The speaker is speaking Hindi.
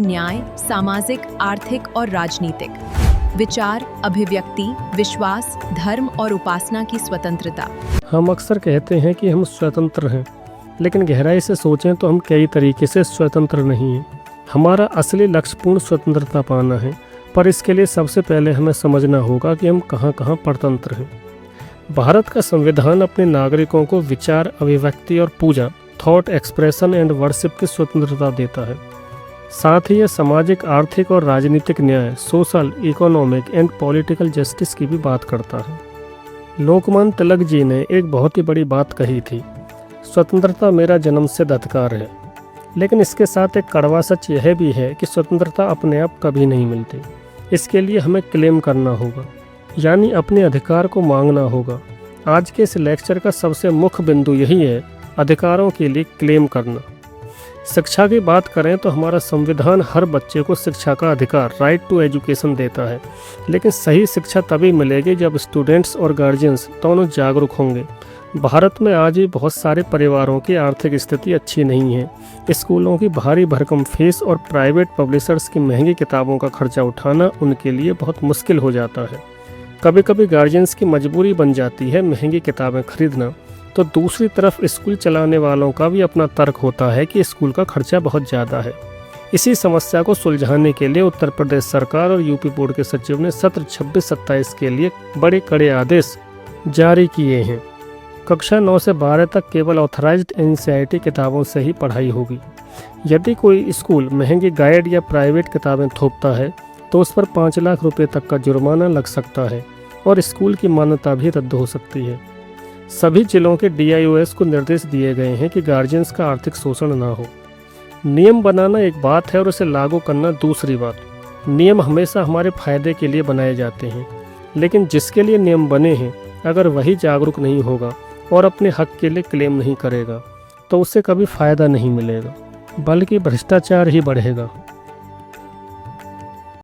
न्याय, सामाजिक, आर्थिक और राजनीतिक, विचार, अभिव्यक्ति, विश्वास, धर्म और उपासना की स्वतंत्रता। हम अक्सर कहते हैं कि हम स्वतंत्र हैं, लेकिन गहराई से सोचें तो हम कई तरीके से स्वतंत्र नहीं हैं। हमारा असली लक्ष्य पूर्ण स्वतंत्रता पाना है, पर इसके लिए सबसे पहले हमें समझना होगा कि हम कहाँ कहाँ परतंत्र हैं। भारत का संविधान अपने नागरिकों को विचार, अभिव्यक्ति और पूजा, थॉट एक्सप्रेशन एंड वर्शिप की स्वतंत्रता देता है। साथ ही यह सामाजिक, आर्थिक और राजनीतिक न्याय, social, economic and political justice की भी बात करता है। लोकमान्य तिलक जी ने एक बहुत ही बड़ी बात कही थी, स्वतंत्रता मेरा जन्मसिद्ध अधिकार है। लेकिन इसके साथ एक कड़वा सच यह भी है कि स्वतंत्रता अपने आप कभी नहीं मिलती। इसके लिए हमें क्लेम करना होगा, यानी अपने अधिकार को मांगना होगा। आज के इस लेक्चर का सबसे मुख्य बिंदु यही है, अधिकारों के लिए क्लेम करना। शिक्षा की बात करें तो हमारा संविधान हर बच्चे को शिक्षा का अधिकार, राइट टू एजुकेशन देता है। लेकिन सही शिक्षा तभी मिलेगी जब स्टूडेंट्स और गार्जियंस दोनों जागरूक होंगे। भारत में आज भी बहुत सारे परिवारों की आर्थिक स्थिति अच्छी नहीं है। स्कूलों की भारी भरकम फीस और प्राइवेट पब्लिशर्स की महंगी किताबों का खर्चा उठाना उनके लिए बहुत मुश्किल हो जाता है। कभी कभी गार्जियंस की मजबूरी बन जाती है महंगी किताबें खरीदना। तो दूसरी तरफ स्कूल चलाने वालों का भी अपना तर्क होता है कि स्कूल का खर्चा बहुत ज़्यादा है। इसी समस्या को सुलझाने के लिए उत्तर प्रदेश सरकार और यूपी बोर्ड के सचिव ने सत्र 26-27 के लिए बड़े कड़े आदेश जारी किए हैं। कक्षा 9 से 12 तक केवल ऑथराइज्ड एनसीईआरटी किताबों से ही पढ़ाई होगी। यदि कोई स्कूल महंगी गाइड या प्राइवेट किताबें थोपता है तो उस पर 5 लाख रुपये तक का जुर्माना लग सकता है और स्कूल की मान्यता भी रद्द हो सकती है। सभी जिलों के DIOS को निर्देश दिए गए हैं कि गार्जियंस का आर्थिक शोषण ना हो। नियम बनाना एक बात है और उसे लागू करना दूसरी बात। नियम हमेशा हमारे फायदे के लिए बनाए जाते हैं, लेकिन जिसके लिए नियम बने हैं अगर वही जागरूक नहीं होगा और अपने हक के लिए क्लेम नहीं करेगा तो उससे कभी फ़ायदा नहीं मिलेगा, बल्कि भ्रष्टाचार ही बढ़ेगा।